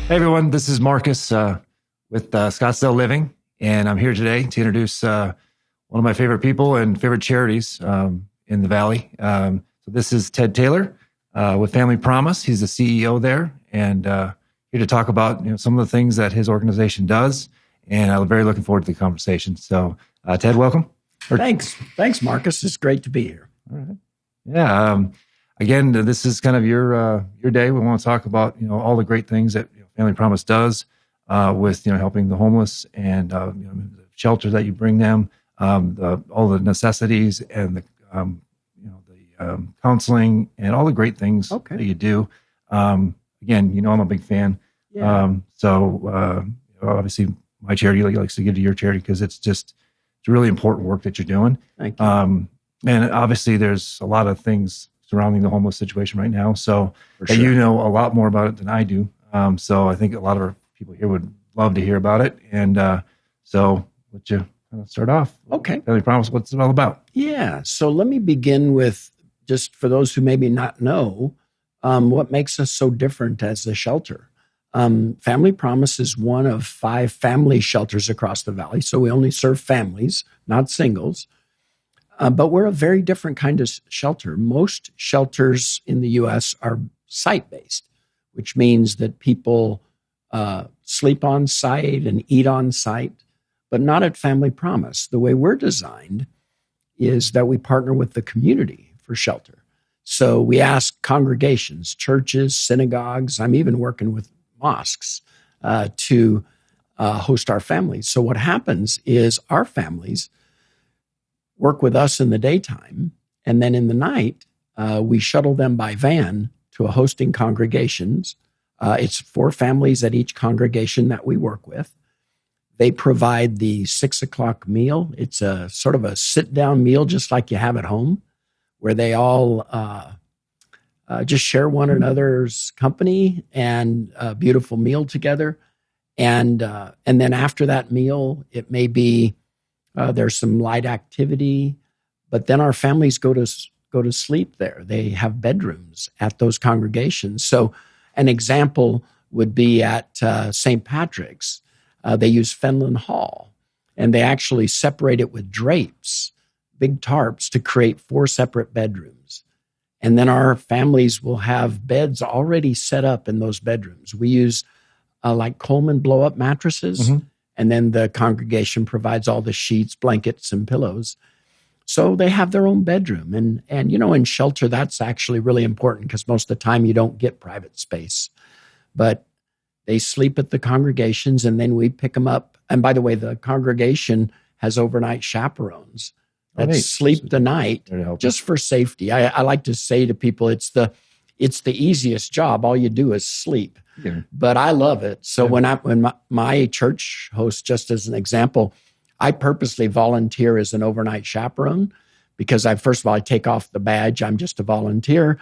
Hey everyone, this is Marcus with Scottsdale Living, and I'm here today to introduce one of my favorite people and favorite charities in the Valley. So this is Ted Taylor with Family Promise. He's the CEO there, and here to talk about some of the things that his organization does. And I'm very looking forward to the conversation. So Ted, welcome. Thanks, Marcus. It's great to be here. All right. Yeah. Again, this is kind of your day. We want to talk about all the great things that Family Promise does with helping the homeless and the shelter that you bring them, all the necessities and the counseling and all the great things that you do. Again, I'm a big fan. Yeah. So obviously, my charity likes to give to your charity because it's really important work that you're doing. Thank you. And obviously, there's a lot of things surrounding the homeless situation right now. So Sure. you know a lot more about it than I do. So I think a lot of our people here would love to hear about it. And so let you start off. Okay. Family Promise, what's it all about? Yeah. So let me begin with, just for those who maybe not know, what makes us so different as a shelter. Family Promise is one of 5 family shelters across the Valley. So we only serve families, not singles. But we're a very different kind of shelter. Most shelters in the U.S. are site-based, which means that people sleep on site and eat on site, but not at Family Promise. The way we're designed is that we partner with the community for shelter. So we ask congregations, churches, synagogues, I'm even working with mosques to host our families. So what happens is our families work with us in the daytime, and then in the night, we shuttle them by van to a hosting congregations. It's 4 families at each congregation that we work with. They provide the 6:00 meal. It's a sort of a sit-down meal, just like you have at home, where they all just share one another's company and a beautiful meal together. And then after that meal, it may be there's some light activity, but then our families go to sleep there. They have bedrooms at those congregations. So an example would be at St. Patrick's. They use Fenlon Hall, and they actually separate it with drapes, big tarps, to create 4 separate bedrooms. And then our families will have beds already set up in those bedrooms. We use like Coleman blow-up mattresses, and then the congregation provides all the sheets, blankets, and pillows. So they have their own bedroom. And in shelter, that's actually really important because most of the time you don't get private space. But they sleep at the congregations, and then we pick them up. And by the way, the congregation has overnight chaperones that sleep the night just for safety. I like to say to people, it's the easiest job. All you do is sleep. Yeah. But I love it. So when my church hosts, just as an example, I purposely volunteer as an overnight chaperone because first of all, I take off the badge. I'm just a volunteer,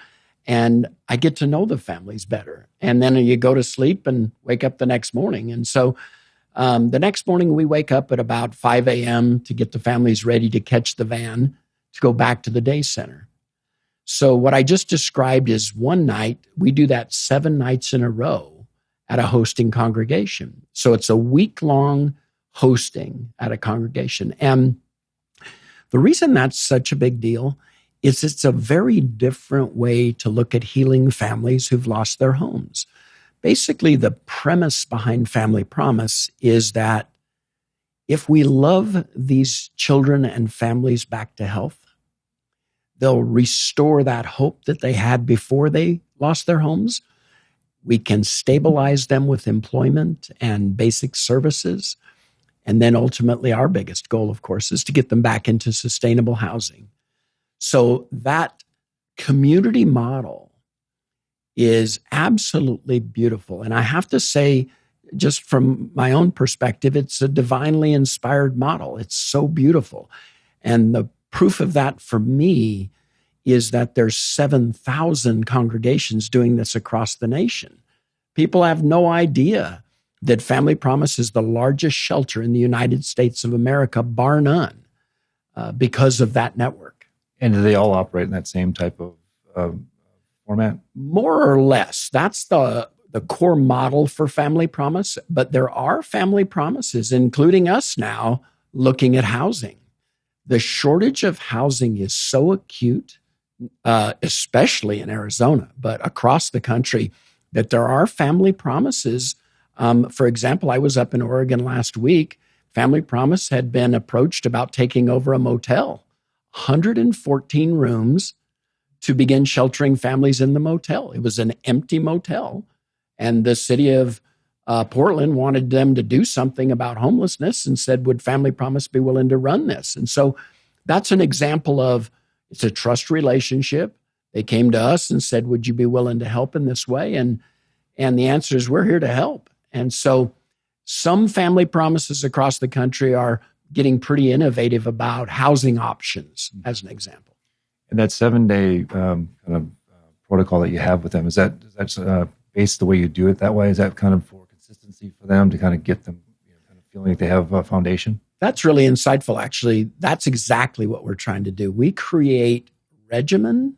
and I get to know the families better. And then you go to sleep and wake up the next morning. And so the next morning we wake up at about 5 a.m. to get the families ready to catch the van to go back to the day center. So what I just described is one night, we do that 7 nights in a row at a hosting congregation. So it's a week-long hosting at a congregation. And the reason that's such a big deal is it's a very different way to look at healing families who've lost their homes. Basically, the premise behind Family Promise is that if we love these children and families back to health, they'll restore that hope that they had before they lost their homes. We can stabilize them with employment and basic services. And then ultimately, our biggest goal, of course, is to get them back into sustainable housing. So that community model is absolutely beautiful. And I have to say, just from my own perspective, it's a divinely inspired model. It's so beautiful. And the proof of that for me is that there's 7,000 congregations doing this across the nation. People have no idea that Family Promise is the largest shelter in the United States of America, bar none, because of that network. And do they all operate in that same type of format? More or less. That's the the core model for family promise, but there are family promises, including us now, looking at housing. The shortage of housing is so acute, especially in Arizona, but across the country, that there are family promises. For example, I was up in Oregon last week. Family Promise had been approached about taking over a motel, 114 rooms to begin sheltering families in the motel. It was an empty motel, and the city of Portland wanted them to do something about homelessness and said, would Family Promise be willing to run this? And so that's an example of, it's a trust relationship. They came to us and said, would you be willing to help in this way? And the answer is, we're here to help. And so some family promises across the country are getting pretty innovative about housing options, as an example. And that 7-day protocol that you have with them, is that based the way you do it that way? Is that kind of for consistency for them to kind of get them kind of feeling like they have a foundation? That's really insightful, actually. That's exactly what we're trying to do. We create regimen.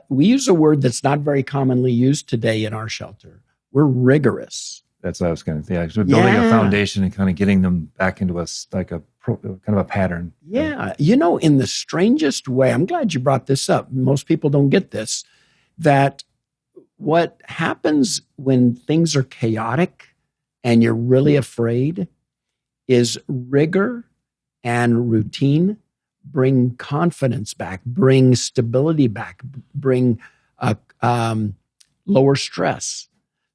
We use a word that's not very commonly used today in our shelter. We're rigorous. That's what I was going to say. So building a foundation and kind of getting them back into kind of a pattern. Yeah. In the strangest way, I'm glad you brought this up. Most people don't get this, that what happens when things are chaotic and you're really afraid is rigor and routine bring confidence back, bring stability back, bring lower stress.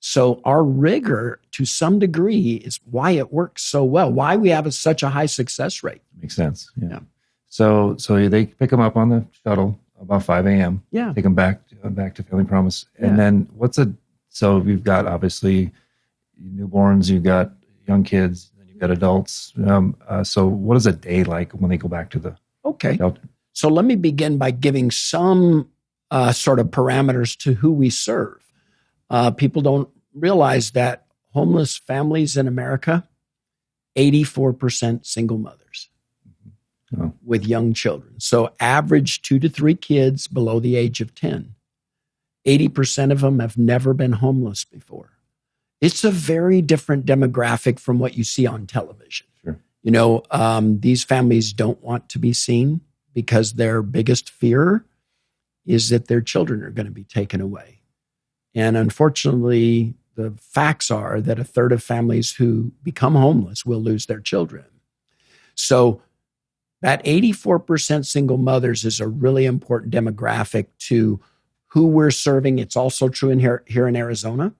So our rigor, to some degree, is why it works so well, why we have such a high success rate. Makes sense. Yeah. So they pick them up on the shuttle about 5 a.m. Yeah. Take them back to Family Promise. And then so we've got obviously newborns, you've got young kids, and you've got adults. So what is a day like when they go back to the shelter? So let me begin by giving some sort of parameters to who we serve. People don't realize that homeless families in America, 84% single mothers with young children. So average 2 to 3 kids below the age of 10. 80% of them have never been homeless before. It's a very different demographic from what you see on television. Sure. These families don't want to be seen because their biggest fear is that their children are going to be taken away. And unfortunately, the facts are that 1/3 of families who become homeless will lose their children. So that 84% single mothers is a really important demographic to who we're serving. It's also true here in Arizona.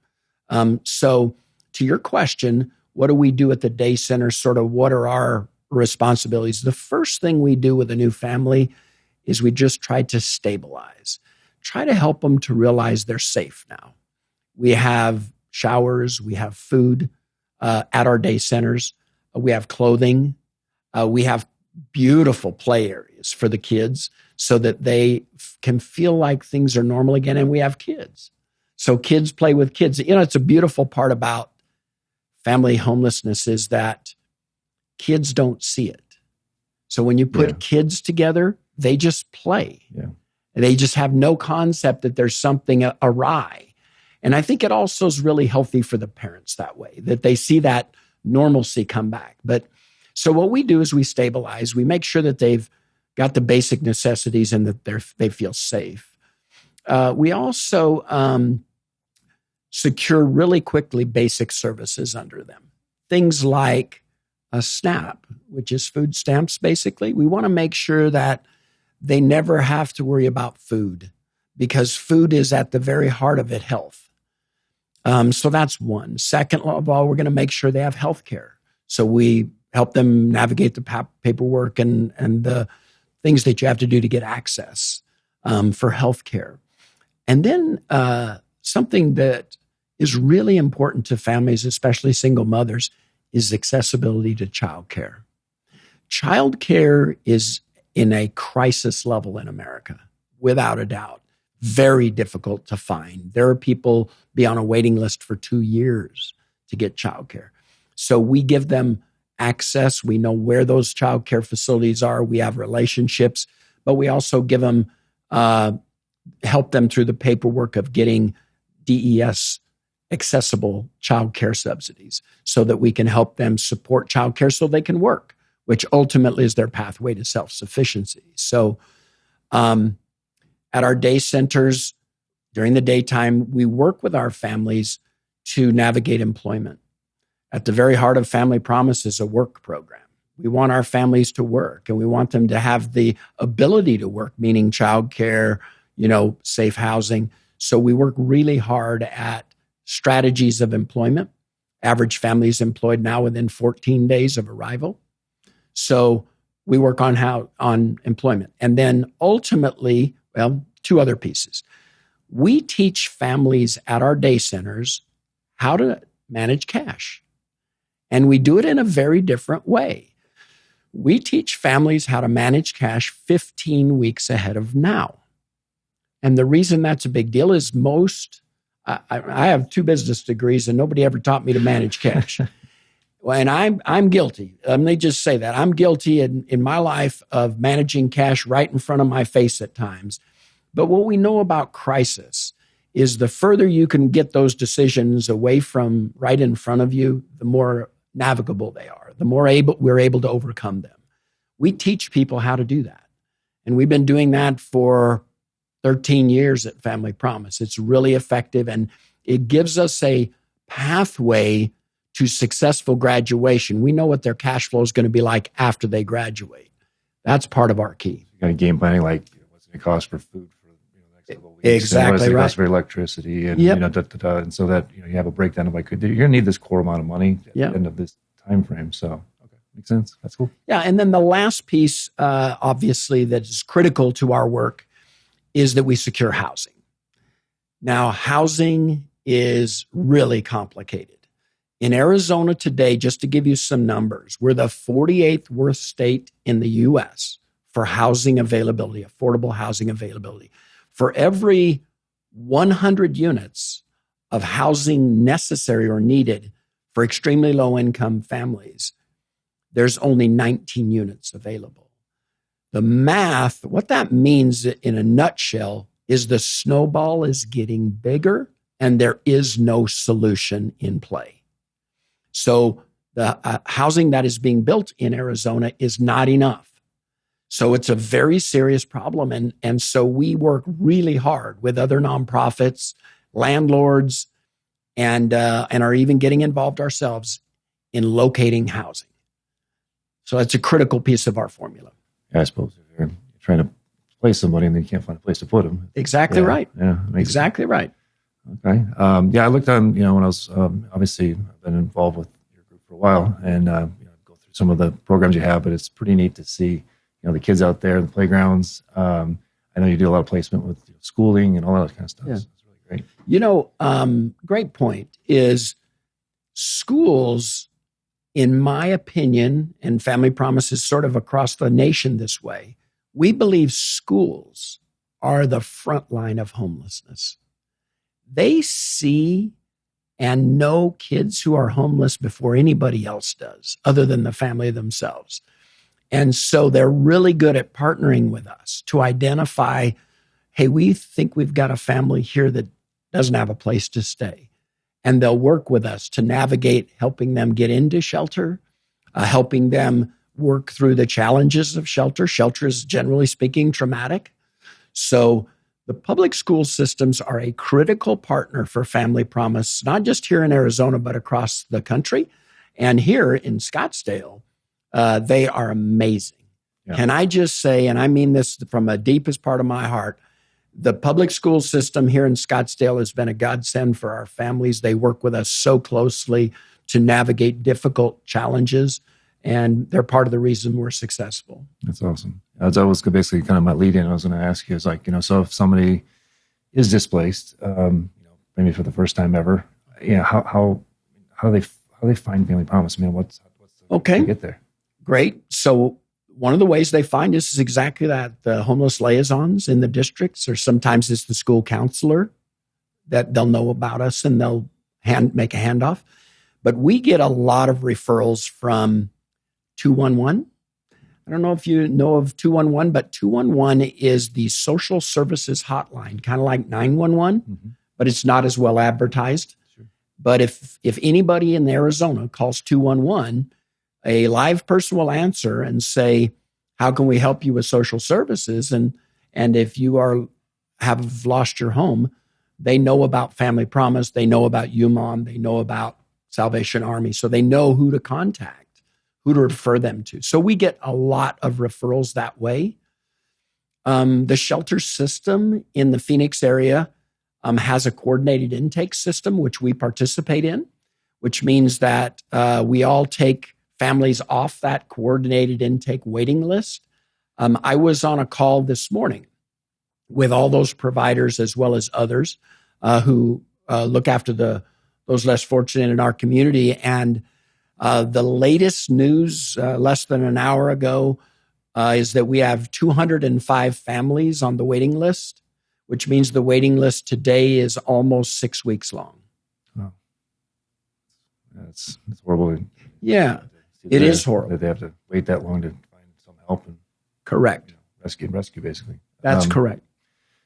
So to your question, what do we do at the day center? Sort of what are our responsibilities? The first thing we do with a new family is we just try to stabilize. Try to help them to realize they're safe now. We have showers, we have food at our day centers, we have clothing, we have beautiful play areas for the kids so that they can feel like things are normal again, and we have kids. So kids play with kids. It's a beautiful part about family homelessness is that kids don't see it. So when you put kids together, they just play. Yeah. They just have no concept that there's something awry. And I think it also is really healthy for the parents that way, that they see that normalcy come back. But so what we do is we stabilize. We make sure that they've got the basic necessities and that they feel safe. We also secure really quickly basic services under them. Things like a SNAP, which is food stamps, basically. We want to make sure that they never have to worry about food because food is at the very heart of it, health. So that's one. Second of all, we're going to make sure they have health care. So we help them navigate the paperwork and the things that you have to do to get access for health care. And then something that is really important to families, especially single mothers, is accessibility to childcare. Childcare is in a crisis level in America, without a doubt. Very difficult to find. There are people be on a waiting list for 2 years to get childcare. So we give them access. We know where those childcare facilities are. We have relationships, but we also give them, help them through the paperwork of getting DES accessible child care subsidies so that we can help them support child care so they can work, which ultimately is their pathway to self-sufficiency. So at our day centers, during the daytime, we work with our families to navigate employment. At the very heart of Family Promise is a work program. We want our families to work, and we want them to have the ability to work, meaning childcare, safe housing. So we work really hard at strategies of employment. Average family is employed now within 14 days of arrival. So we work on employment. And then ultimately, two other pieces. We teach families at our day centers how to manage cash. And we do it in a very different way. We teach families how to manage cash 15 weeks ahead of now. And the reason that's a big deal is I have 2 business degrees and nobody ever taught me to manage cash. And I'm guilty. Let me just say that. I'm guilty in my life of managing cash right in front of my face at times. But what we know about crisis is the further you can get those decisions away from right in front of you, the more navigable they are, the more we're able to overcome them. We teach people how to do that. And we've been doing that for 13 years at Family Promise. It's really effective, and it gives us a pathway to successful graduation. We know what their cash flow is going to be like after they graduate. That's part of our key. You got a game planning, like what's it going to cost for food for the next couple of weeks? Exactly what's it right. cost for electricity, and Yep. and so that you have a breakdown of like you're going to need this core amount of money at the end of this time frame. So okay, makes sense. That's cool. Yeah, and then the last piece, obviously, that is critical to our work is that we secure housing. Now, housing is really complicated. In Arizona today, just to give you some numbers, we're the 48th worst state in the U.S. for housing availability, affordable housing availability. For every 100 units of housing necessary or needed for extremely low-income families, there's only 19 units available. The math, what that means in a nutshell, is the snowball is getting bigger and there is no solution in play. So the housing that is being built in Arizona is not enough. So it's a very serious problem. And so we work really hard with other nonprofits, landlords, and are even getting involved ourselves in locating housing. So that's a critical piece of our formula. Yeah, I suppose if you're trying to place somebody and then you can't find a place to put them. Exactly right. Yeah, exactly right. Okay. I looked on, when I was, obviously I've been involved with your group for a while and, go through some of the programs you have, but it's pretty neat to see, the kids out there in the playgrounds. I know you do a lot of placement with schooling and all that kind of stuff. Yeah. So it's really great. Great point is schools, in my opinion, and Family Promise is sort of across the nation this way, we believe schools are the front line of homelessness. They see and know kids who are homeless before anybody else does, other than the family themselves. And so they're really good at partnering with us to identify, hey, we think we've got a family here that doesn't have a place to stay. And they'll work with us to navigate helping them get into shelter, helping them work through the challenges of shelter. Shelter is, generally speaking, traumatic. So the public school systems are a critical partner for Family Promise, not just here in Arizona, but across the country. And here in Scottsdale, they are amazing. Yeah. Can I just say, and I mean this from the deepest part of my heart, the public school system here in Scottsdale has been a godsend for our families. They work with us so closely to navigate difficult challenges, and they're part of the reason we're successful. That's awesome. That was basically kind of my lead in. I was going to ask you, is like, so if somebody is displaced, maybe for the first time ever, how do they find Family Promise? I mean, what's the way to get there? Great. So one of the ways they find us is exactly that. The homeless liaisons in the districts, or sometimes it's the school counselor, that they'll know about us and they'll make a handoff. But we get a lot of referrals from 211. I don't know if you know of 211, but 211 is the social services hotline, kind of like 911, but it's not as well advertised. Sure. But if anybody in Arizona calls 211, a live person will answer and say, how can we help you with social services? And if you have lost your home, they know about Family Promise. They know about UMOM. They know about Salvation Army. So they know who to contact, who to refer them to. So we get a lot of referrals that way. The shelter system in the Phoenix area has a coordinated intake system, which we participate in, which means that we all take families off that coordinated intake waiting list. I was on a call this morning with all those providers as well as others who look after those less fortunate in our community. And the latest news less than an hour ago is that we have 205 families on the waiting list, which means the waiting list today is almost 6 weeks long. Oh. It's horrible. Yeah, it is horrible. That they have to wait that long to find some help. And, correct. Rescue, basically. That's correct.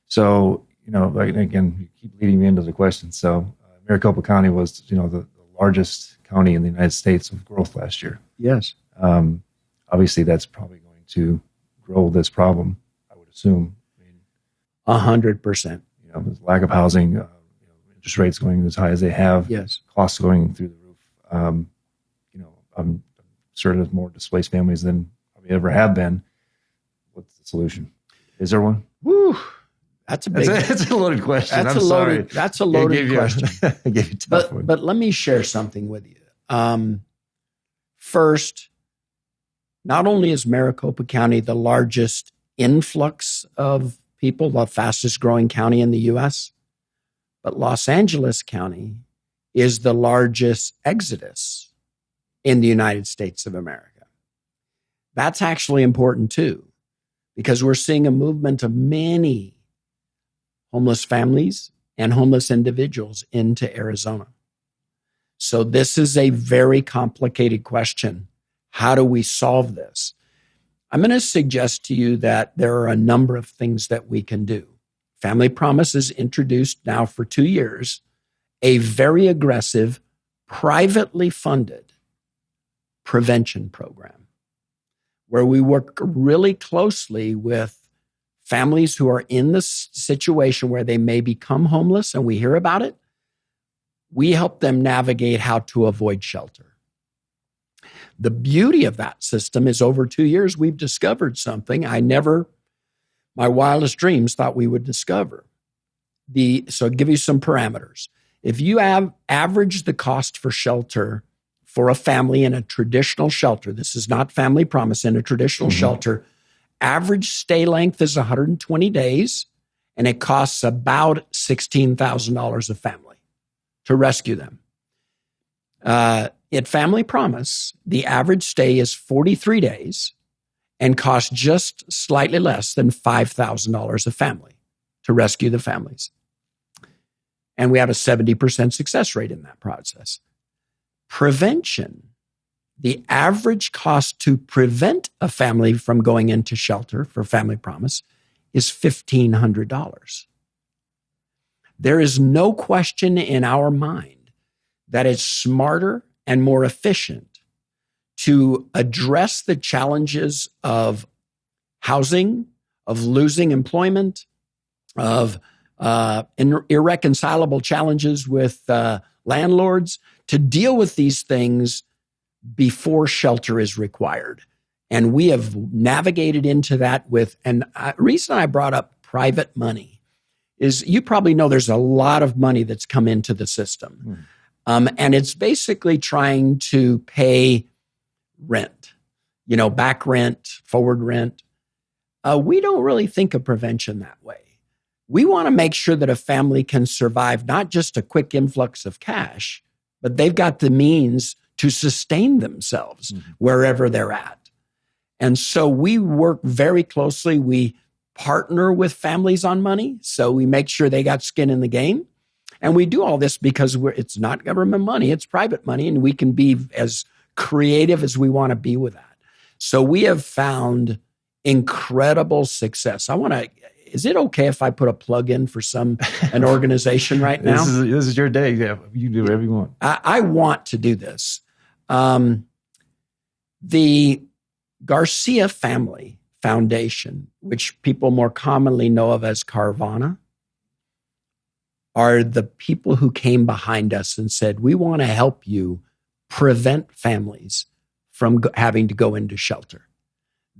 So, like, again, you keep leading me into the question. So Maricopa County was, the largest county in the United States of growth last year. Yes. Obviously, that's probably going to grow this problem, I would assume. 100%. There's lack of housing, interest rates going as high as they have, yes, costs going through the roof. I'm certain there's more displaced families than probably ever have been. What's the solution? Is there one? Woo, that's a big. It's a loaded question. That's a loaded question. I gave you a tough one. But let me share something with you. First, not only is Maricopa County the largest influx of people, the fastest growing county in the U.S., but Los Angeles County is the largest exodus in the United States of America. That's actually important too, because we're seeing a movement of many homeless families and homeless individuals into Arizona. So this is a very complicated question. How do we solve this? I'm going to suggest to you that there are a number of things that we can do. Family Promise has introduced now for 2 years a very aggressive, privately funded prevention program where we work really closely with families who are in this situation where they may become homeless and we hear about it. We help them navigate how to avoid shelter. The beauty of that system is over 2 years, we've discovered something my wildest dreams thought we would discover. So I'll give you some parameters. If you have averaged the cost for shelter for a family in a traditional shelter, this is not Family Promise, in a traditional shelter, average stay length is 120 days, and it costs about $16,000 a family to rescue them. At Family Promise, the average stay is 43 days and costs just slightly less than $5,000 a family to rescue the families. And we have a 70% success rate in that process. Prevention, the average cost to prevent a family from going into shelter for Family Promise is $1,500. There is no question in our mind that it's smarter and more efficient to address the challenges of housing, of losing employment, of irreconcilable challenges with landlords, to deal with these things before shelter is required. And we have navigated into that and the reason I brought up private money is you probably know there's a lot of money that's come into the system. And it's basically trying to pay rent, back rent, forward rent. We don't really think of prevention that way. We want to make sure that a family can survive not just a quick influx of cash, but they've got the means to sustain themselves wherever they're at. And so we work very closely. We partner with families on money. So we make sure they got skin in the game. And we do all this because it's not government money, it's private money, and we can be as creative as we want to be with that. So we have found incredible success. is it okay if I put a plug in for an organization right now? This is your day. Yeah, you do whatever you want. I want to do this. The Garcia Family Foundation, which people more commonly know of as Carvana, are the people who came behind us and said, we want to help you prevent families from having to go into shelter.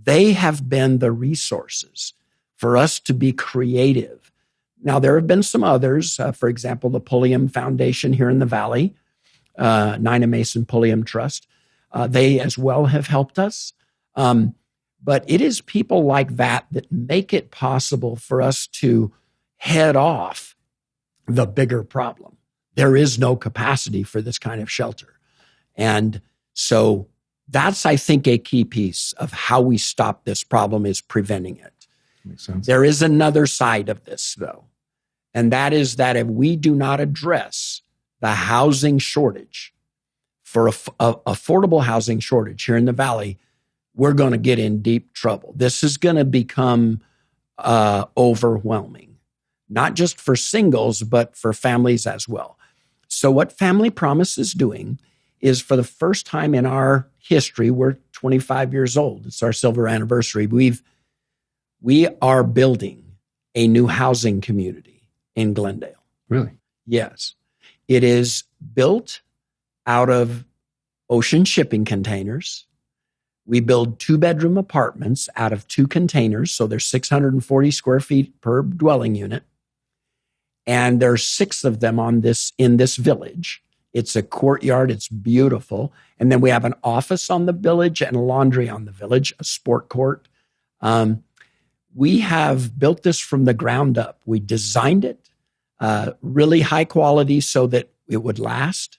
They have been the resources for us to be creative. Now, there have been some others, for example, the Pulliam Foundation here in the Valley, Nina Mason Pulliam Trust. They as well have helped us. But it is people like that make it possible for us to head off the bigger problem. There is no capacity for this kind of shelter. And so that's, I think, a key piece of how we stop this problem is preventing it. Makes sense. There is another side of this, though, and that is that if we do not address the housing shortage, for affordable housing shortage here in the Valley, we're going to get in deep trouble. This is going to become overwhelming, not just for singles, but for families as well. So what Family Promise is doing is, for the first time in our history, we're 25 years old. It's our silver anniversary. We are building a new housing community in Glendale. Really? Yes. It is built out of ocean shipping containers. We build 2-bedroom apartments out of 2 containers. So there's 640 square feet per dwelling unit. And there's 6 of them in this village. It's a courtyard. It's beautiful. And then we have an office on the village and a laundry on the village, a sport court. We have built this from the ground up. We designed it really high quality so that it would last.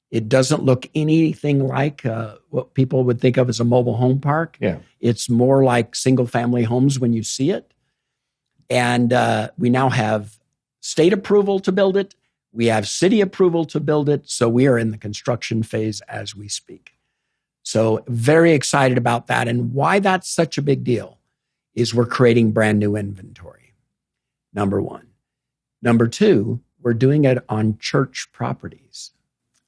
It doesn't look anything like what people would think of as a mobile home park. Yeah. It's more like single-family homes when you see it. And we now have state approval to build it. We have city approval to build it. So we are in the construction phase as we speak. So very excited about that. And why that's such a big deal is we're creating brand new inventory, number one. Number two, we're doing it on church properties.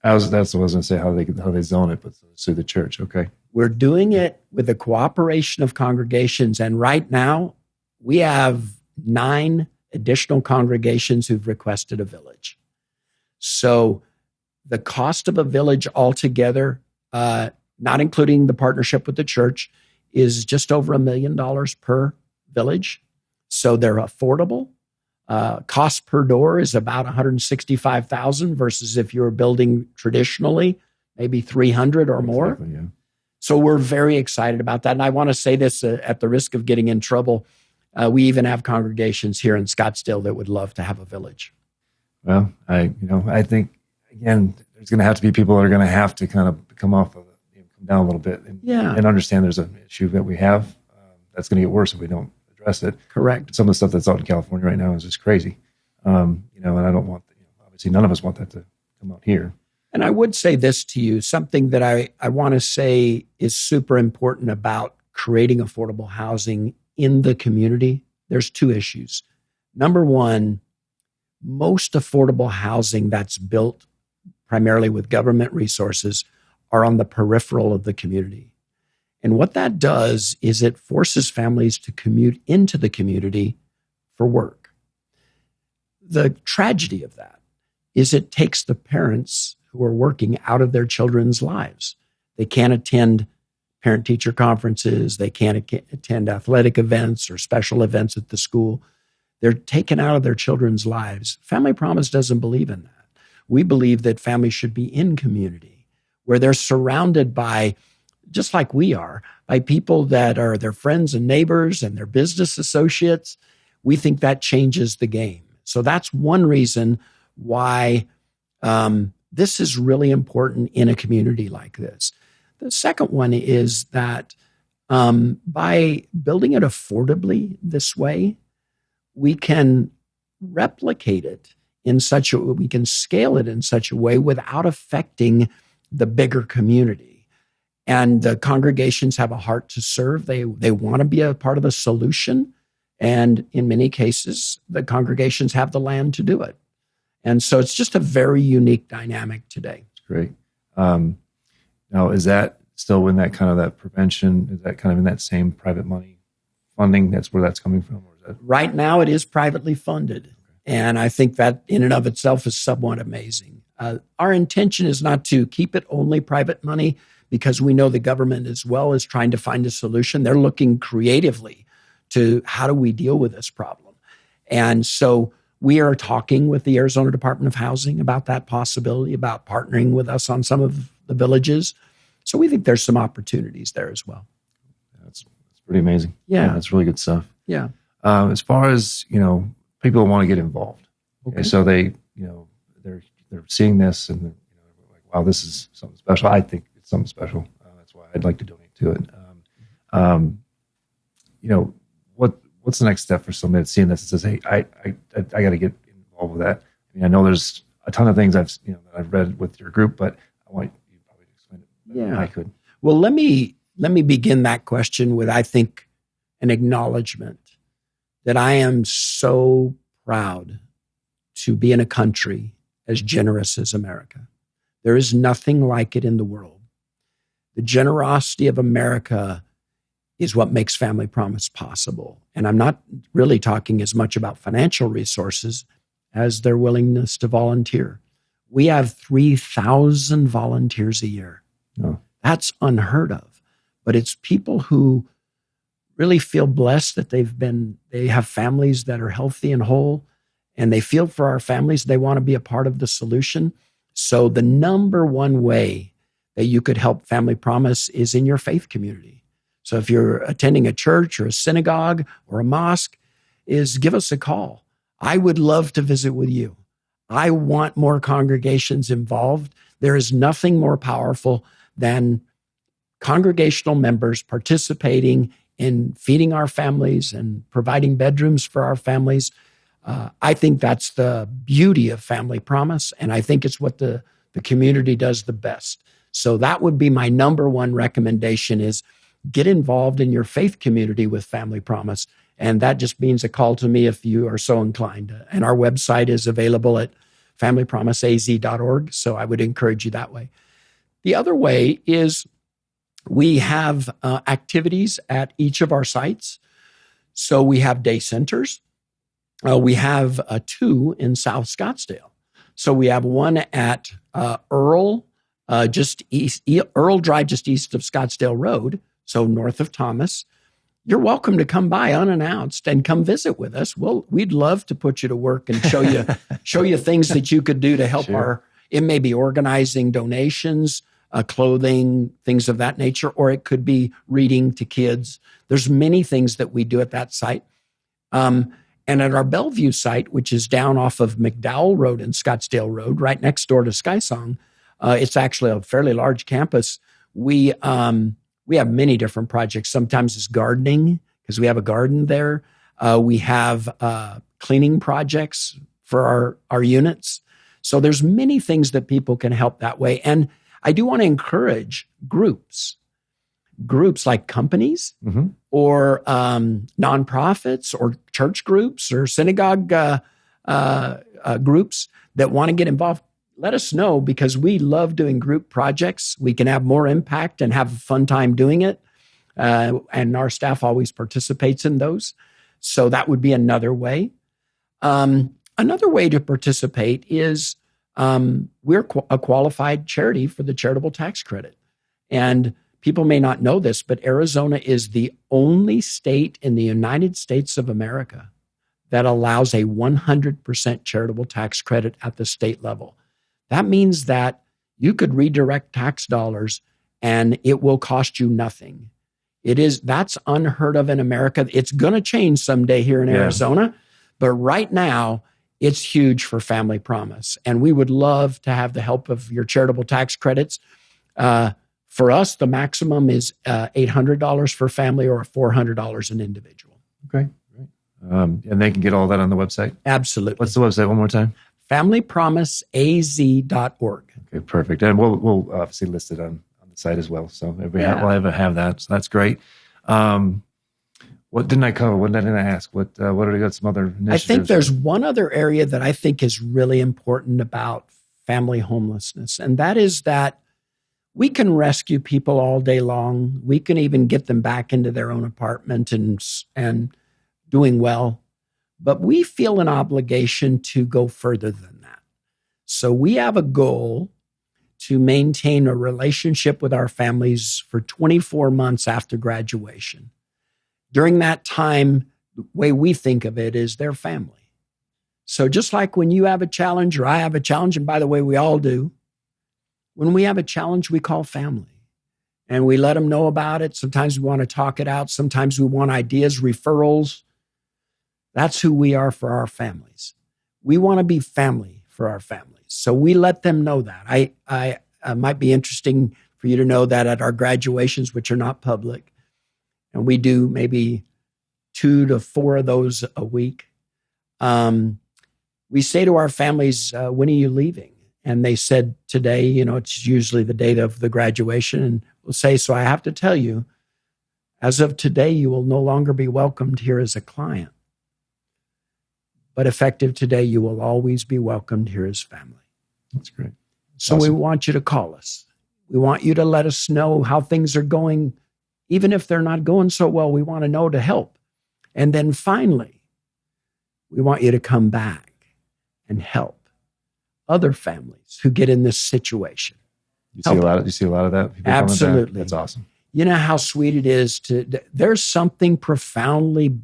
That's what I was going to say, how they zone it, but through the church. Okay. We're doing it with the cooperation of congregations. And right now, we have 9 additional congregations who've requested a village. So the cost of a village altogether, not including the partnership with the church, is just over $1 million per village. So they're affordable. Cost per door is about $165,000 versus if you were building traditionally, maybe $300 or more. Exactly, yeah. So we're very excited about that. And I want to say this at the risk of getting in trouble. We even have congregations here in Scottsdale that would love to have a village. Well, I think, again, there's going to have to be people that are going to have to kind of come off of it, come down a little bit and understand there's an issue that we have that's going to get worse if we don't address it. Correct. Some of the stuff that's out in California right now is just crazy. And I don't want, obviously none of us want that to come out here. And I would say this to you, something that I want to say is super important about creating affordable housing in the community. There's 2 issues. Number one, most affordable housing that's built primarily with government resources are on the peripheral of the community. And what that does is it forces families to commute into the community for work. The tragedy of that is it takes the parents who are working out of their children's lives. They can't attend parent-teacher conferences. They can't attend athletic events or special events at the school. They're taken out of their children's lives. Family Promise doesn't believe in that. We believe that families should be in community, where they're surrounded by, just like we are, by people that are their friends and neighbors and their business associates. We think that changes the game. So that's one reason why this is really important in a community like this. The second one is that by building it affordably this way, we can replicate it in such a way, we can scale it in such a way without affecting the bigger community. And the congregations have a heart to serve. They want to be a part of the solution. And in many cases, the congregations have the land to do it. And so it's just a very unique dynamic today. Great. Now, is that still in that kind of that prevention? Is that kind of in that same private money funding? That's where that's coming from? Or is that... Right now, it is privately funded. Okay. And I think that in and of itself is somewhat amazing. Our intention is not to keep it only private money, because we know the government as well is trying to find a solution. They're looking creatively to how do we deal with this problem. And so we are talking with the Arizona Department of Housing about that possibility, about partnering with us on some of the villages. So we think there's some opportunities there as well. That's pretty amazing. Yeah. That's really good stuff. Yeah. As far as, people want to get involved. Okay. So they're seeing this and they're like, wow, this is something special. I think it's something special. That's why I'd like to donate to it. What's the next step for somebody that's seeing this and says, hey, I got to get involved with that? I mean, I know there's a ton of things that I've read with your group, but I want you probably to explain it better than I could. Well, let me begin that question with, I think, an acknowledgement that I am so proud to be in a country as generous as America. There is nothing like it in the world. The generosity of America is what makes Family Promise possible. And I'm not really talking as much about financial resources as their willingness to volunteer. We have 3,000 volunteers a year. Oh. That's unheard of. But it's people who really feel blessed that they have families that are healthy and whole, and they feel for our families. They want to be a part of the solution. So the number one way that you could help Family Promise is in your faith community. So if you're attending a church or a synagogue or a mosque, is give us a call. I would love to visit with you. I want more congregations involved. There is nothing more powerful than congregational members participating in feeding our families and providing bedrooms for our families. I think that's the beauty of Family Promise, and I think it's what the community does the best. So that would be my number one recommendation, is get involved in your faith community with Family Promise. And that just means a call to me if you are so inclined. And our website is available at familypromiseaz.org. So I would encourage you that way. The other way is we have activities at each of our sites. So we have day centers. We have 2 in South Scottsdale. So we have one at Earl Drive, just east of Scottsdale Road, so north of Thomas. You're welcome to come by unannounced and come visit with us. We'd love to put you to work and show you things that you could do to help it may be organizing donations, clothing, things of that nature, or it could be reading to kids. There's many things that we do at that site. And at our Bellevue site, which is down off of McDowell Road and Scottsdale Road, right next door to Skysong, it's actually a fairly large campus. We have many different projects. Sometimes it's gardening, because we have a garden there. We have cleaning projects for our units. So there's many things that people can help that way. And I do want to encourage groups like companies or nonprofits or church groups or synagogue groups that want to get involved. Let us know, because we love doing group projects. We can have more impact and have a fun time doing it. And our staff always participates in those. So that would be another way. Another way to participate is we're a qualified charity for the charitable tax credit. And people may not know this, but Arizona is the only state in the United States of America that allows a 100% charitable tax credit at the state level. That means that you could redirect tax dollars and it will cost you nothing. That's unheard of in America. It's going to change someday here in Arizona, but right now it's huge for Family Promise. And we would love to have the help of your charitable tax credits. For us, the maximum is $800 for family or $400 an individual. Okay, great. And they can get all that on the website? Absolutely. What's the website one more time? familypromiseaz.org. Okay, perfect. And we'll obviously list it on the site as well. So we'll have that. So that's great. What What didn't I cover? What didn't I ask? What are we got? Some other initiatives? I think there's one other area that I think is really important about family homelessness, and that is that we can rescue people all day long. We can even get them back into their own apartment and doing well. But we feel an obligation to go further than that. So we have a goal to maintain a relationship with our families for 24 months after graduation. During that time, the way we think of it is their family. So just like when you have a challenge or I have a challenge, and by the way, we all do, when we have a challenge, we call family and we let them know about it. Sometimes we want to talk it out. Sometimes we want ideas, referrals. That's who we are for our families. We want to be family for our families. So we let them know that. I might be interesting for you to know that at our graduations, which are not public, and we do maybe 2 to 4 of those a week, we say to our families, when are you leaving? And they said today, it's usually the date of the graduation. And we'll say, so I have to tell you, as of today, you will no longer be welcomed here as a client. But effective today, you will always be welcomed here as family. That's great. So awesome. We want you to call us. We want you to let us know how things are going. Even if they're not going so well, we want to know to help. And then finally, we want you to come back and help other families who get in this situation. You see a lot of that? People absolutely. That's awesome. You know how sweet it is there's something profoundly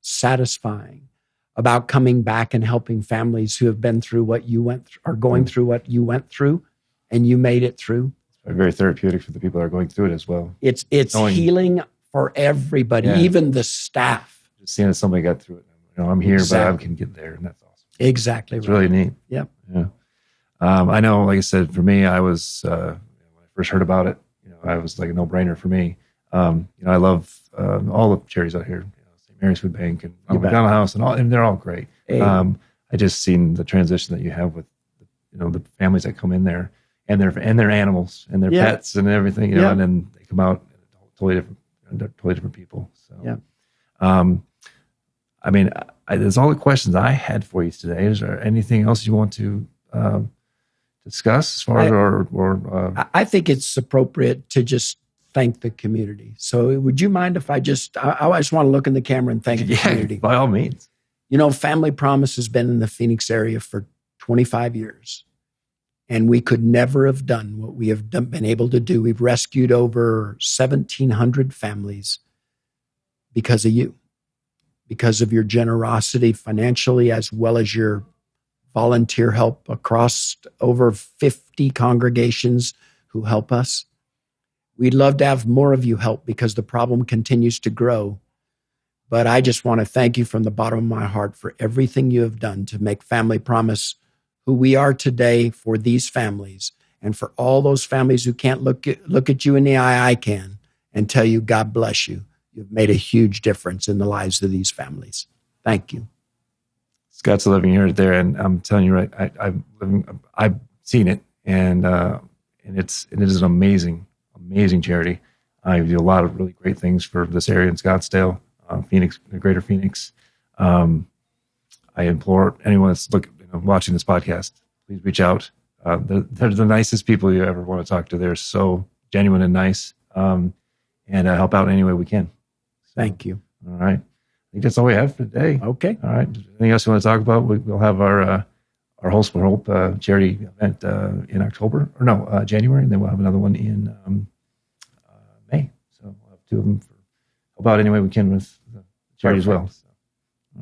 satisfying about coming back and helping families who have been through what you went through, or going through what you went through, and you made it through. It's very therapeutic for the people that are going through it as well. It's healing for everybody, even the staff. Just seeing that somebody got through it. I'm here, but I can get there, and that's awesome. Exactly. It's really neat. Yep. Yeah. I know, like I said, for me, I was, when I first heard about it, I was like a no-brainer for me. I love all the charities out here, St. Mary's Food Bank and McDonald House and they're all great. Hey. I just seen the transition that you have with, the families that come in there and their animals and their pets and everything, and then they come out totally different people. So, there's all the questions I had for you today. Is there anything else you want to discuss as far as I think it's appropriate to just thank the community. So would you mind if I just want to look in the camera and thank the community? By all means. Family Promise has been in the Phoenix area for 25 years. And we could never have done what we have been able to do. We've rescued over 1,700 families because of you, because of your generosity financially, as well as your volunteer help across over 50 congregations who help us. We'd love to have more of you help because the problem continues to grow. But I just want to thank you from the bottom of my heart for everything you have done to make Family Promise who we are today for these families, and for all those families who can't look at you in the eye, I can, and tell you, God bless you. You've made a huge difference in the lives of these families. Thank you. Scottsdale Living here there, and I'm telling you, right, I've seen it, and it is an amazing charity. I do a lot of really great things for this area in Scottsdale, Phoenix, Greater Phoenix. I implore anyone that's watching this podcast, please reach out. They're the nicest people you ever want to talk to. They're so genuine and nice, and help out any way we can. So, thank you. All right. I think that's all we have for today. Okay. All right. Anything else you want to talk about? We'll have our Holes Fore Hope charity event in January, and then we'll have another one in May. So we'll have 2 of them for help out any way we can with the charity as well. So,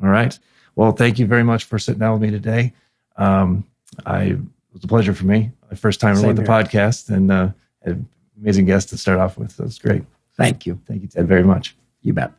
all right. Well, thank you very much for sitting down with me today. It was a pleasure for me. My first time with the podcast, and had an amazing guest to start off with. So it's great. Thank you. Thank you, Ted, very much. You bet.